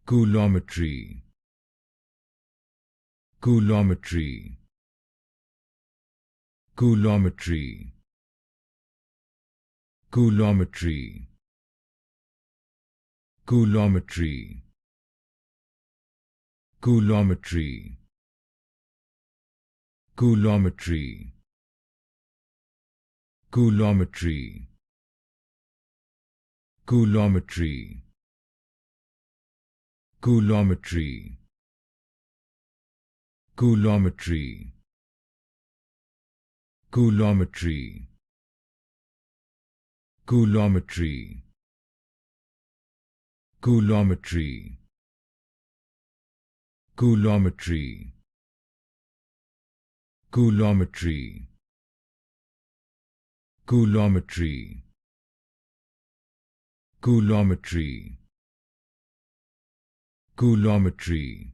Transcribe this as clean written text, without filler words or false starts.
Coulometry, coulometry, coulometry, coulometry, coulometry, coulometry, coulometry, coulometry, coulometry, coulometry, coulometry, coulometry, coulometry, coulometry, coulometry, coulometry, coulometry, coulometry, coulometry,